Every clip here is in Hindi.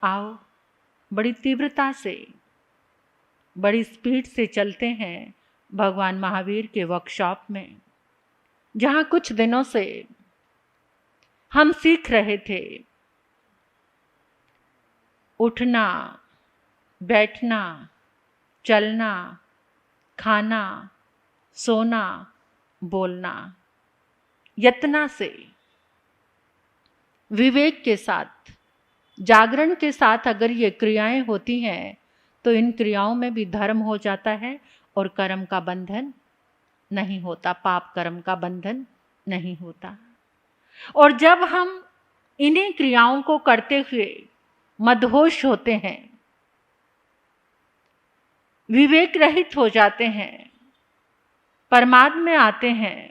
आओ बड़ी तीव्रता से, बड़ी स्पीड से चलते हैं भगवान महावीर के वर्कशॉप में, जहाँ कुछ दिनों से हम सीख रहे थे उठना, बैठना, चलना, खाना, सोना, बोलना, यत्ना से, विवेक के साथ, जागरण के साथ अगर ये क्रियाएं होती हैं तो इन क्रियाओं में भी धर्म हो जाता है और कर्म का बंधन नहीं होता, पाप कर्म का बंधन नहीं होता। और जब हम इन्हीं क्रियाओं को करते हुए मदहोश होते हैं, विवेक रहित हो जाते हैं, परमाद में आते हैं,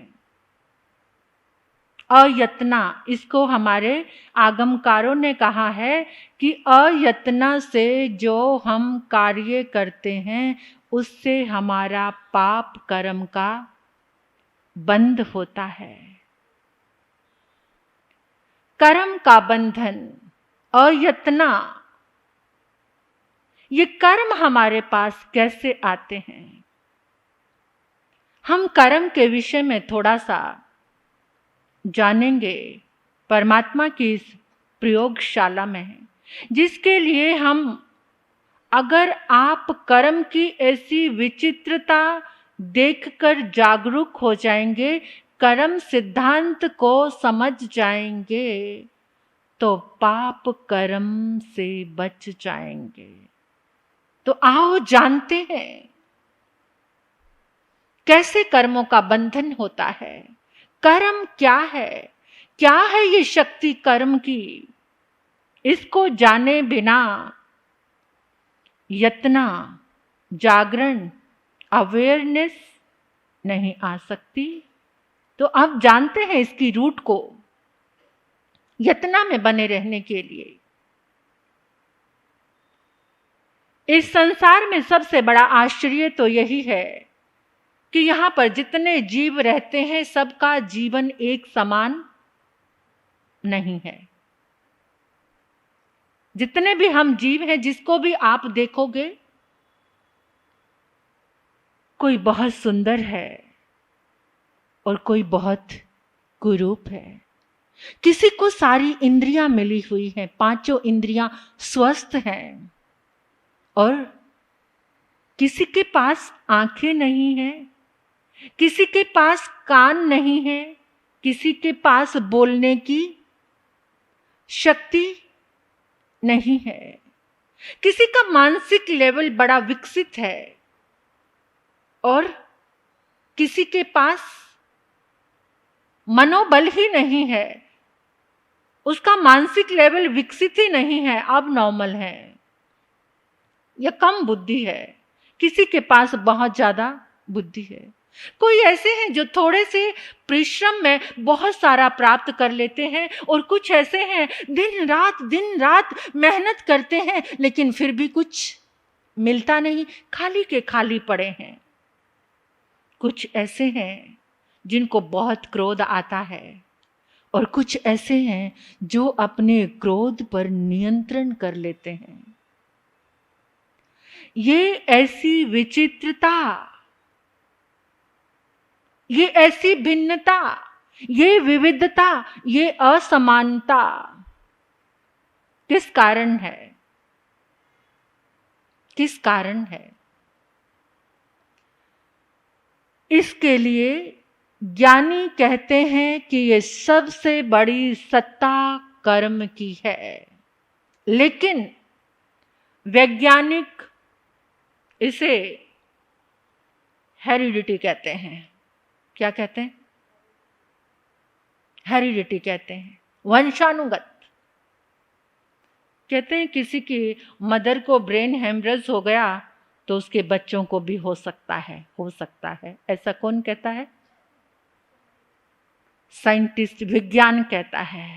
अयत्ना, इसको हमारे आगमकारों ने कहा है कि अयत्ना से जो हम कार्य करते हैं उससे हमारा पाप कर्म का बंध होता है। कर्म का बंधन, अयत्ना, ये कर्म हमारे पास कैसे आते हैं? हम कर्म के विषय में थोड़ा सा जानेंगे परमात्मा की इस प्रयोगशाला में, जिसके लिए हम, अगर आप कर्म की ऐसी विचित्रता देखकर जागरूक हो जाएंगे, कर्म सिद्धांत को समझ जाएंगे, तो पाप कर्म से बच जाएंगे। तो आओ जानते हैं कैसे कर्मों का बंधन होता है, कर्म क्या है ये शक्ति कर्म की, इसको जाने बिना यत्ना, जागरण, अवेयरनेस नहीं आ सकती। तो अब जानते हैं इसकी रूट को, यत्ना में बने रहने के लिए। इस संसार में सबसे बड़ा आश्चर्य तो यही है कि यहां पर जितने जीव रहते हैं सबका जीवन एक समान नहीं है। जितने भी हम जीव हैं, जिसको भी आप देखोगे, कोई बहुत सुंदर है और कोई बहुत कुरूप है। किसी को सारी इंद्रियां मिली हुई हैं, पांचों इंद्रियां स्वस्थ हैं, और किसी के पास आंखें नहीं हैं, किसी के पास कान नहीं है, किसी के पास बोलने की शक्ति नहीं है, किसी का मानसिक लेवल बड़ा विकसित है और किसी के पास मनोबल ही नहीं है, उसका मानसिक लेवल विकसित ही नहीं है, अब नॉर्मल है या कम बुद्धि है। किसी के पास बहुत ज्यादा बुद्धि है। कोई ऐसे हैं जो थोड़े से परिश्रम में बहुत सारा प्राप्त कर लेते हैं, और कुछ ऐसे हैं दिन रात मेहनत करते हैं लेकिन फिर भी कुछ मिलता नहीं, खाली के खाली पड़े हैं। कुछ ऐसे हैं जिनको बहुत क्रोध आता है, और कुछ ऐसे हैं जो अपने क्रोध पर नियंत्रण कर लेते हैं। ये ऐसी विचित्रता, ये ऐसी भिन्नता, ये विविधता, ये असमानता किस कारण है? किस कारण है? इसके लिए ज्ञानी कहते हैं कि ये सबसे बड़ी सत्ता कर्म की है, लेकिन वैज्ञानिक इसे हेरिडिटी कहते हैं। क्या कहते हैं? हेरिडिटी कहते हैं, वंशानुगत। कहते हैं किसी की मदर को ब्रेन हेमरेज हो गया तो उसके बच्चों को भी हो सकता है। ऐसा कौन कहता है? साइंटिस्ट, विज्ञान कहता है।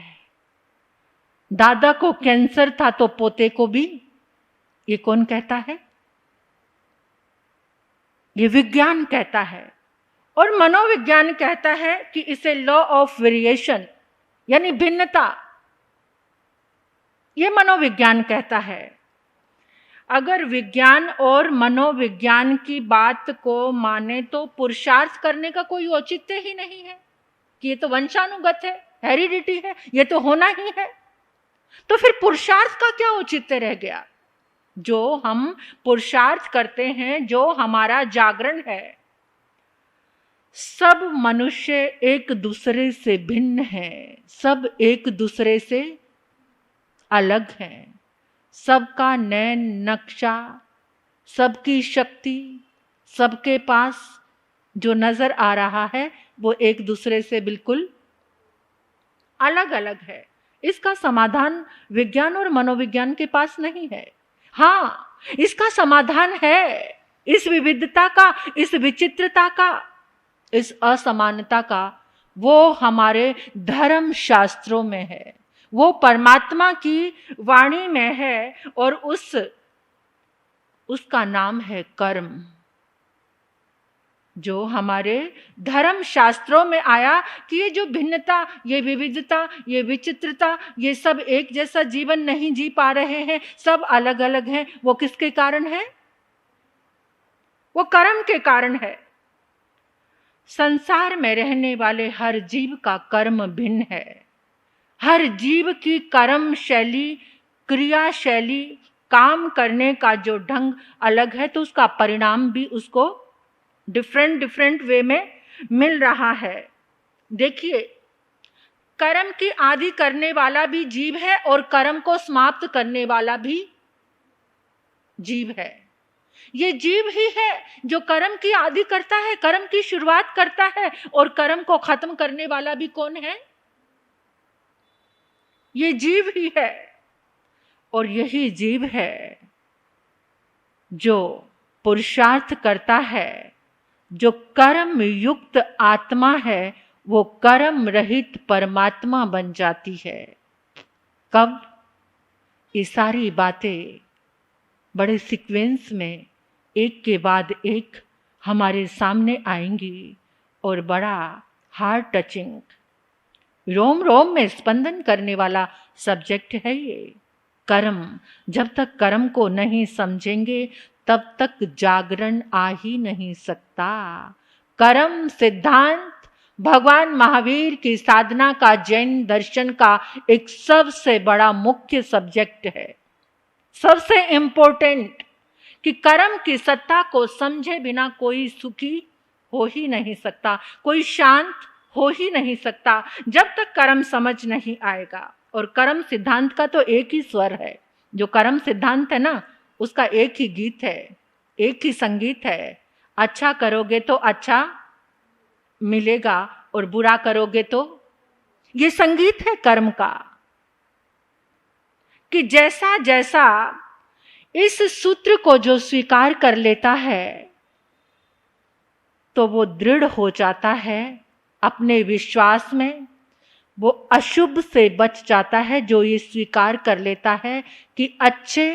दादा को कैंसर था तो पोते को भी, ये कौन कहता है? ये विज्ञान कहता है। और मनोविज्ञान कहता है कि इसे लॉ ऑफ वेरिएशन, यानी भिन्नता, ये मनोविज्ञान कहता है। अगर विज्ञान और मनोविज्ञान की बात को माने तो पुरुषार्थ करने का कोई औचित्य ही नहीं है कि ये तो वंशानुगत है, हेरिडिटी है, ये तो होना ही है। तो फिर पुरुषार्थ का क्या औचित्य रह गया? जो हम पुरुषार्थ करते हैं, जो हमारा जागरण है, सब मनुष्य एक दूसरे से भिन्न हैं, सब एक दूसरे से अलग हैं। सबका नैन नक्शा, सबकी शक्ति, सबके पास जो नजर आ रहा है वो एक दूसरे से बिल्कुल अलग अलग है। इसका समाधान विज्ञान और मनोविज्ञान के पास नहीं है। हाँ, इसका समाधान है इस विविधता का, इस विचित्रता का, इस असमानता का। वो हमारे धर्म शास्त्रों में है, वो परमात्मा की वाणी में है, और उसका नाम है कर्म। जो हमारे धर्म शास्त्रों में आया कि ये जो भिन्नता, ये विविधता, ये विचित्रता, ये सब एक जैसा जीवन नहीं जी पा रहे हैं, सब अलग अलग हैं, वो किसके कारण है? वो कर्म के कारण है। संसार में रहने वाले हर जीव का कर्म भिन्न है। हर जीव की कर्म शैली, क्रिया शैली, काम करने का जो ढंग अलग है, तो उसका परिणाम भी उसको डिफरेंट वे में मिल रहा है। देखिए, कर्म की आदि करने वाला भी जीव है और कर्म को समाप्त करने वाला भी जीव है। ये जीव ही है जो कर्म की आदि करता है, कर्म की शुरुआत करता है, और कर्म को खत्म करने वाला भी कौन है? ये जीव ही है। और यही जीव है जो पुरुषार्थ करता है। जो कर्म युक्त आत्मा है वो कर्म रहित परमात्मा बन जाती है। कब? ये सारी बातें बड़े सीक्वेंस में एक के बाद एक हमारे सामने आएंगी, और बड़ा हार्ट टचिंग, रोम रोम में स्पंदन करने वाला सब्जेक्ट है ये कर्म। जब तक कर्म को नहीं समझेंगे तब तक जागरण आ ही नहीं सकता। कर्म सिद्धांत भगवान महावीर की साधना का, जैन दर्शन का एक सबसे बड़ा मुख्य सब्जेक्ट है, सबसे इंपॉर्टेंट, कि कर्म की सत्ता को समझे बिना कोई सुखी हो ही नहीं सकता, कोई शांत हो ही नहीं सकता, जब तक कर्म समझ नहीं आएगा। और कर्म सिद्धांत का तो एक ही स्वर है। जो कर्म सिद्धांत है ना, उसका एक ही गीत है, एक ही संगीत है। अच्छा करोगे तो अच्छा मिलेगा, और बुरा करोगे तो, ये संगीत है कर्म का। कि जैसा जैसा इस सूत्र को जो स्वीकार कर लेता है तो वो दृढ़ हो जाता है अपने विश्वास में, वो अशुभ से बच जाता है। जो ये स्वीकार कर लेता है कि अच्छे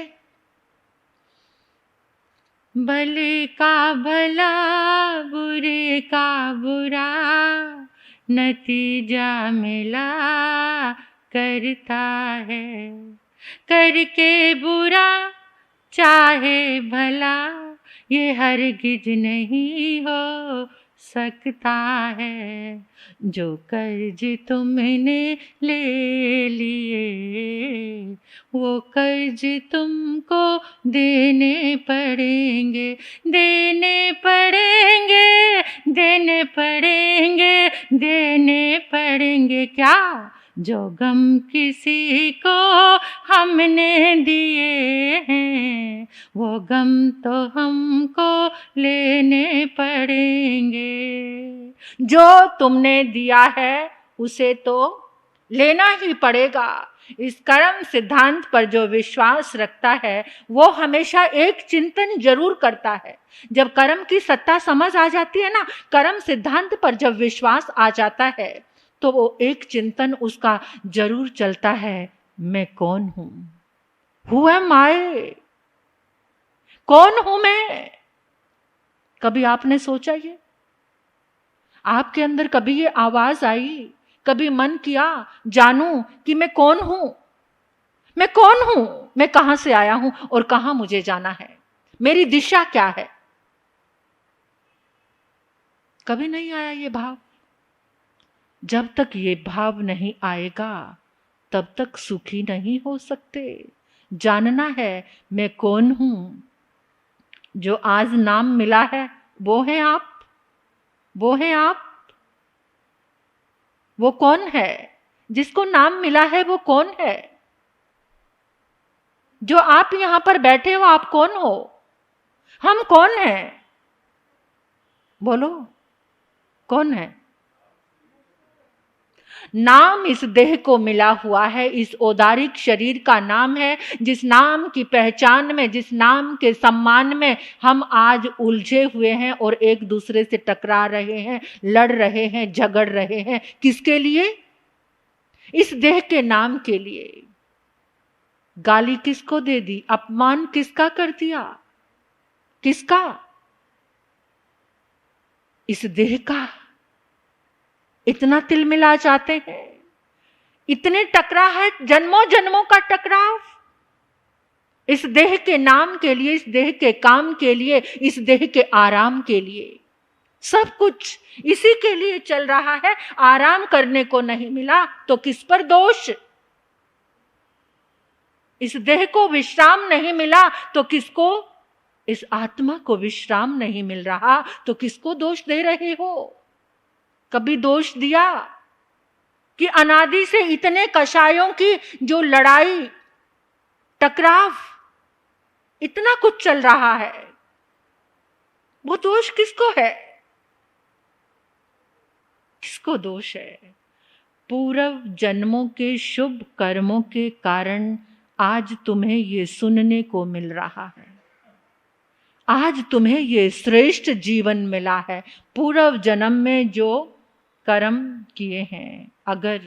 भले का भला, बुरे का बुरा, नतीजा मिला करता है। करके बुरा चाहे भला, ये हरगिज नहीं हो सकता है। जो कर्ज तुमने ले लिए वो कर्ज तुमको देने पड़ेंगे, देने पड़ेंगे, देने पड़ेंगे, देने पड़ेंगे। क्या? जो गम किसी को हमने दिए हैं वो गम तो हमको लेने पड़ेंगे। जो तुमने दिया है उसे तो लेना ही पड़ेगा। इस कर्म सिद्धांत पर जो विश्वास रखता है वो हमेशा एक चिंतन जरूर करता है। जब कर्म की सत्ता समझ आ जाती है ना, कर्म सिद्धांत पर जब विश्वास आ जाता है तो वो एक चिंतन उसका जरूर चलता है, मैं कौन हूं? हु एम आई? कौन हूं मैं? कभी आपने सोचा ये? आपके अंदर कभी ये आवाज आई, कभी मन किया जानूं कि मैं कौन हूं? मैं कौन हूं, मैं कहां से आया हूं और कहां मुझे जाना है, मेरी दिशा क्या है। कभी नहीं आया ये भाव। जब तक ये भाव नहीं आएगा तब तक सुखी नहीं हो सकते। जानना है मैं कौन हूं। जो आज नाम मिला है वो हैं आप, वो हैं आप। वो कौन है जिसको नाम मिला है, वो कौन है। जो आप यहां पर बैठे हो, आप कौन हो, हम कौन हैं, बोलो कौन है। नाम इस देह को मिला हुआ है, इस औदारिक शरीर का नाम है, जिस नाम की पहचान में, जिस नाम के सम्मान में हम आज उलझे हुए हैं और एक दूसरे से टकरा रहे हैं, लड़ रहे हैं, झगड़ रहे हैं। किसके लिए? इस देह के नाम के लिए। गाली किसको दे दी, अपमान किसका कर दिया, किसका? इस देह का। इतना तिलमिला जाते हैं, इतने टकरा है, जन्मों जन्मों का टकराव इस देह के नाम के लिए, इस देह के काम के लिए, इस देह के आराम के लिए। सब कुछ इसी के लिए चल रहा है। आराम करने को नहीं मिला तो किस पर दोष। इस देह को विश्राम नहीं मिला तो किसको, इस आत्मा को विश्राम नहीं मिल रहा तो किसको दोष दे रहे हो। कभी दोष दिया कि अनादि से इतने कषायों की जो लड़ाई, टकराव, इतना कुछ चल रहा है, वो दोष किसको है, किसको दोष है? पूर्व जन्मों के शुभ कर्मों के कारण आज तुम्हें ये सुनने को मिल रहा है। आज तुम्हें ये श्रेष्ठ जीवन मिला है। पूर्व जन्म में जो कर्म किए हैं, अगर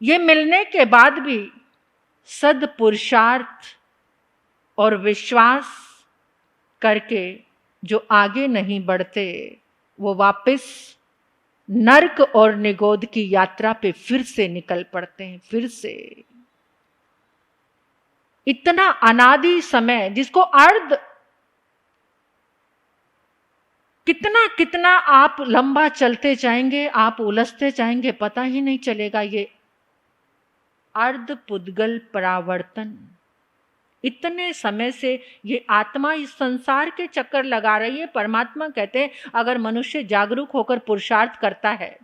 ये मिलने के बाद भी सद्पुरुषार्थ और विश्वास करके जो आगे नहीं बढ़ते, वो वापस नर्क और निगोद की यात्रा पे फिर से निकल पड़ते हैं। फिर से इतना अनादि समय जिसको अर्ध, कितना कितना आप लंबा चलते जाएंगे, आप उलझते जाएंगे, पता ही नहीं चलेगा। ये अर्ध पुद्गल परावर्तन, इतने समय से ये आत्मा इस संसार के चक्कर लगा रही है। परमात्मा कहते हैं अगर मनुष्य जागरूक होकर पुरुषार्थ करता है,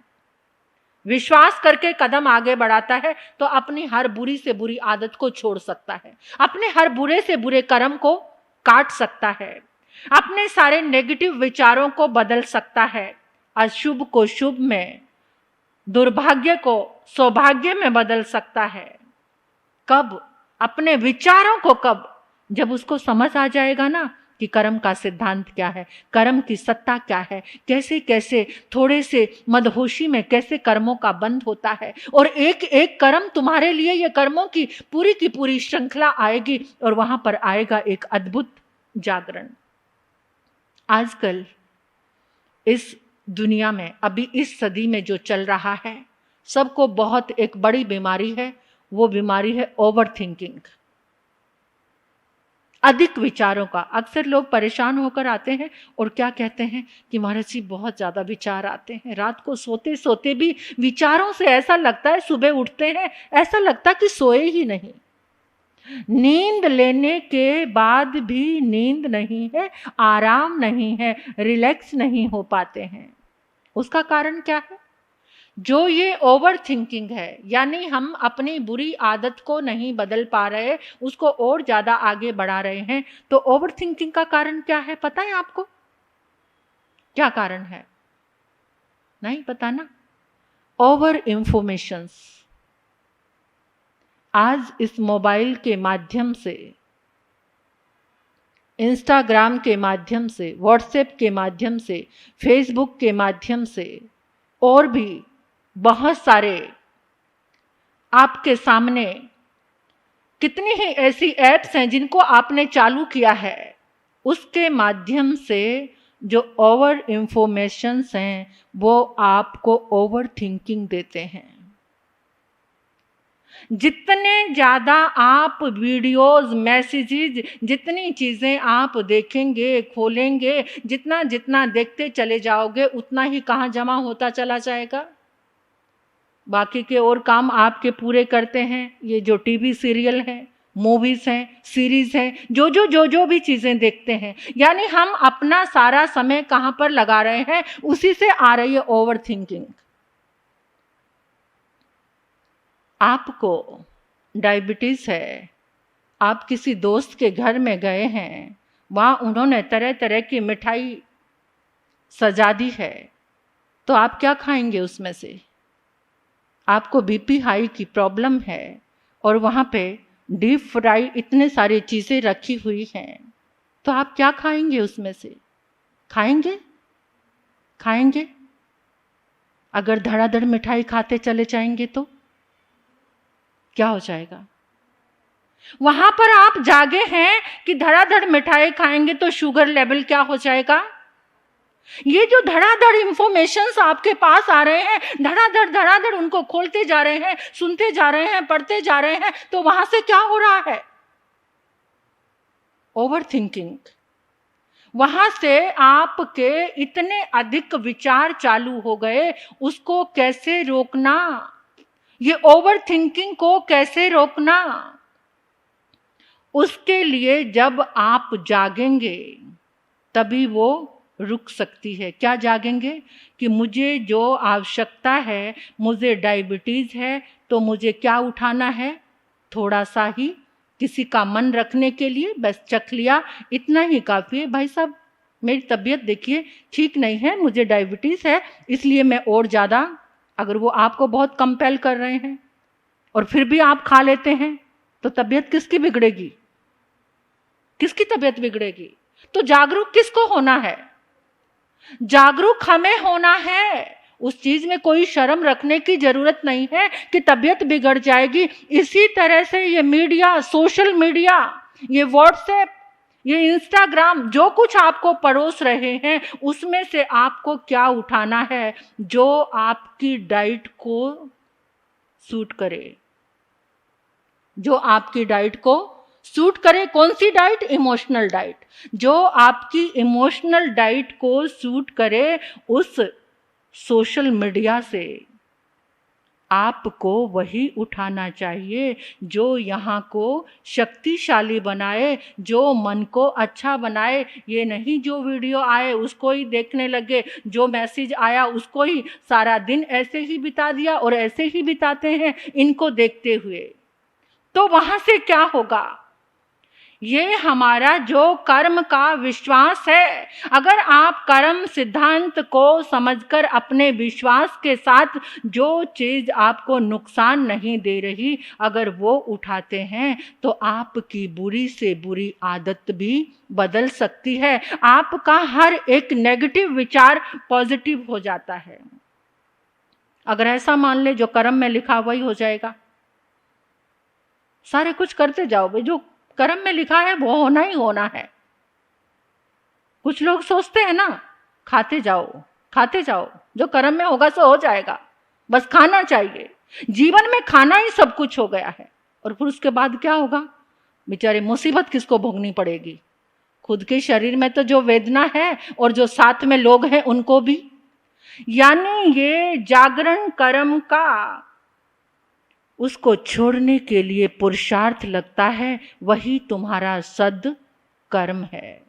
विश्वास करके कदम आगे बढ़ाता है, तो अपनी हर बुरी से बुरी आदत को छोड़ सकता है, अपने हर बुरे से बुरे कर्म को काट सकता है, अपने सारे नेगेटिव विचारों को बदल सकता है, अशुभ को शुभ में, दुर्भाग्य को सौभाग्य में बदल सकता है। कब? अपने विचारों को कब? जब उसको समझ आ जाएगा ना कि कर्म का सिद्धांत क्या है, कर्म की सत्ता क्या है, कैसे कैसे थोड़े से मदहोशी में कैसे कर्मों का बंध होता है, और एक एक कर्म तुम्हारे लिए, ये कर्मों की पूरी श्रृंखला आएगी और वहां पर आएगा एक अद्भुत जागरण। आजकल इस दुनिया में, अभी इस सदी में जो चल रहा है, सबको बहुत एक बड़ी बीमारी है। वो बीमारी है ओवर थिंकिंग, अधिक विचारों का। अक्सर लोग परेशान होकर आते हैं और क्या कहते हैं कि महाराज जी बहुत ज़्यादा विचार आते हैं, रात को सोते सोते भी विचारों से ऐसा लगता है, सुबह उठते हैं ऐसा लगता कि सोए ही नहीं, नींद लेने के बाद भी नींद नहीं है, आराम नहीं है, रिलैक्स नहीं हो पाते हैं। उसका कारण क्या है? जो ये ओवर थिंकिंग है, यानी हम अपनी बुरी आदत को नहीं बदल पा रहे, उसको और ज्यादा आगे बढ़ा रहे हैं। तो ओवर थिंकिंग का कारण क्या है, पता है आपको? क्या कारण है? नहीं पता ना? Over informations. आज इस मोबाइल के माध्यम से, इंस्टाग्राम के माध्यम से, व्हाट्सएप के माध्यम से, फेसबुक के माध्यम से, और भी बहुत सारे आपके सामने कितनी ही ऐसी एप्स हैं जिनको आपने चालू किया है, उसके माध्यम से जो ओवर इंफॉर्मेशंस हैं वो आपको ओवर थिंकिंग देते हैं। जितने ज़्यादा आप वीडियोस, मैसेजेस, जितनी चीज़ें आप देखेंगे, खोलेंगे, जितना जितना देखते चले जाओगे उतना ही कहाँ जमा होता चला जाएगा। बाकी के और काम आपके पूरे करते हैं ये जो टीवी सीरियल हैं, मूवीज़ हैं, सीरीज़ हैं, जो भी चीज़ें देखते हैं। यानी हम अपना सारा समय कहाँ पर लगा रहे हैं, उसी से आ रही है ओवर थिंकिंग। आपको डायबिटीज़ है, आप किसी दोस्त के घर में गए हैं, वहाँ उन्होंने तरह तरह की मिठाई सजा दी है, तो आप क्या खाएंगे उसमें से? आपको बीपी हाई की प्रॉब्लम है और वहाँ पे डीप फ्राई इतने सारी चीज़ें रखी हुई हैं, तो आप क्या खाएंगे उसमें से? खाएंगे? अगर धड़ाधड़ मिठाई खाते चले जाएंगे तो क्या हो जाएगा? वहां पर आप जागे हैं कि धड़ाधड़ मिठाई खाएंगे तो शुगर लेवल क्या हो जाएगा? ये जो धड़ाधड़ इंफॉर्मेशंस आपके पास आ रहे हैं, धड़ाधड़ उनको खोलते जा रहे हैं, सुनते जा रहे हैं, पढ़ते जा रहे हैं, तो वहां से क्या हो रहा है? Over thinking. वहां से आपके इतने अधिक विचार चालू हो गए, उसको कैसे रोकना? ये ओवर थिंकिंग को कैसे रोकना? उसके लिए जब आप जागेंगे तभी वो रुक सकती है। क्या जागेंगे? कि मुझे जो आवश्यकता है, मुझे डायबिटीज़ है, तो मुझे क्या उठाना है? थोड़ा सा ही, किसी का मन रखने के लिए बस चख लिया, इतना ही काफ़ी है। भाई साहब मेरी तबीयत देखिए ठीक नहीं है, मुझे डायबिटीज़ है, इसलिए मैं और ज़्यादा, अगर वो आपको बहुत कंपेल कर रहे हैं और फिर भी आप खा लेते हैं, तो तबीयत किसकी बिगड़ेगी? किसकी तबीयत बिगड़ेगी? तो जागरूक किसको होना है? जागरूक हमें होना है। उस चीज में कोई शर्म रखने की जरूरत नहीं है कि तबीयत बिगड़ जाएगी। इसी तरह से ये मीडिया, सोशल मीडिया, ये व्हाट्सएप, ये इंस्टाग्राम, जो कुछ आपको परोस रहे हैं, उसमें से आपको क्या उठाना है जो आपकी डाइट को सूट करे, जो आपकी डाइट को सूट करे। कौन सी डाइट? Emotional diet. जो आपकी इमोशनल डाइट को सूट करे, उस सोशल मीडिया से आपको वही उठाना चाहिए जो यहाँ को शक्तिशाली बनाए, जो मन को अच्छा बनाए। ये नहीं जो वीडियो आए उसको ही देखने लगे, जो मैसेज आया उसको ही सारा दिन ऐसे ही बिता दिया और ऐसे ही बिताते हैं इनको देखते हुए। तो वहाँ से क्या होगा? ये हमारा जो कर्म का विश्वास है, अगर आप कर्म सिद्धांत को समझकर अपने विश्वास के साथ जो चीज़ आपको नुकसान नहीं दे रही, अगर वो उठाते हैं, तो आपकी बुरी से बुरी आदत भी बदल सकती है। आपका हर एक नेगेटिव विचार पॉजिटिव हो जाता है। अगर ऐसा मान ले जो कर्म में लिखा वही हो जाएगा। सारे कुछ करते जाओ भाई, जो कर्म में लिखा है वो होना ही होना है। कुछ लोग सोचते हैं ना, खाते जाओ, जो कर्म में होगा सो हो जाएगा, बस खाना चाहिए। जीवन में खाना ही सब कुछ हो गया है, और फिर उसके बाद क्या होगा? बेचारे मुसीबत किसको भोगनी पड़ेगी? खुद के शरीर में तो जो वेदना है और जो साथ में लोग हैं उनको भी। यानी ये जागरण कर्म का, उसको छोड़ने के लिए पुरुषार्थ लगता है, वही तुम्हारा सद कर्म है।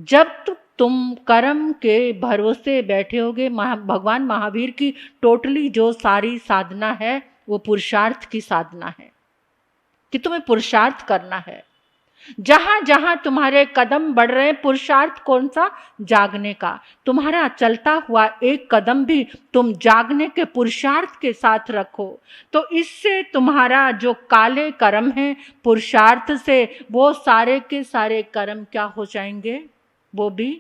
जब तुम कर्म के भरोसे बैठे होगे, भगवान महावीर की टोटली जो सारी साधना है वो पुरुषार्थ की साधना है कि तुम्हें पुरुषार्थ करना है। जहां जहां तुम्हारे कदम बढ़ रहे हैं, पुरुषार्थ कौन सा? जागने का। तुम्हारा चलता हुआ एक कदम भी तुम जागने के पुरुषार्थ के साथ रखो, तो इससे तुम्हारा जो काले कर्म है, पुरुषार्थ से वो सारे के सारे कर्म क्या हो जाएंगे? वो भी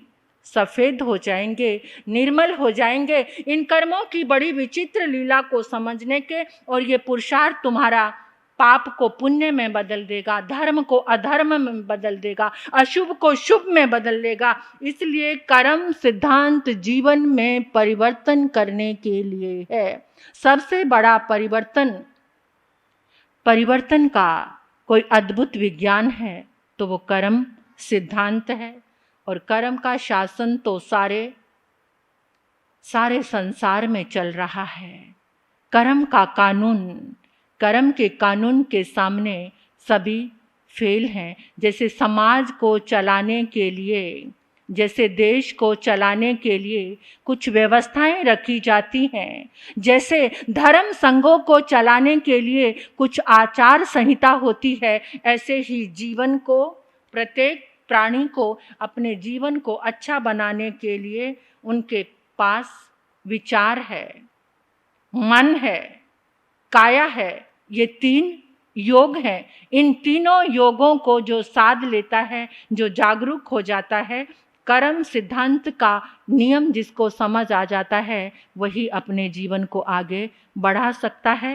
सफेद हो जाएंगे, निर्मल हो जाएंगे। इन कर्मों की बड़ी विचित्र लीला को समझने के, और ये पुरुषार्थ तुम्हारा पाप को पुण्य में बदल देगा, धर्म को अधर्म में बदल देगा, अशुभ को शुभ में बदल देगा। इसलिए कर्म सिद्धांत जीवन में परिवर्तन करने के लिए है। सबसे बड़ा परिवर्तन परिवर्तन का कोई अद्भुत विज्ञान है तो वो कर्म सिद्धांत है। और कर्म का शासन तो सारे संसार में चल रहा है। कर्म का कानून, कर्म के कानून के सामने सभी फेल हैं। जैसे समाज को चलाने के लिए, जैसे देश को चलाने के लिए कुछ व्यवस्थाएं रखी जाती हैं, जैसे धर्म संघों को चलाने के लिए कुछ आचार संहिता होती है, ऐसे ही जीवन को, प्रत्येक प्राणी को अपने जीवन को अच्छा बनाने के लिए उनके पास विचार है, मन है, काया है। ये 3 योग हैं। इन तीनों योगों को जो साध लेता है, जो जागरूक हो जाता है, कर्म सिद्धांत का नियम जिसको समझ आ जाता है, वही अपने जीवन को आगे बढ़ा सकता है।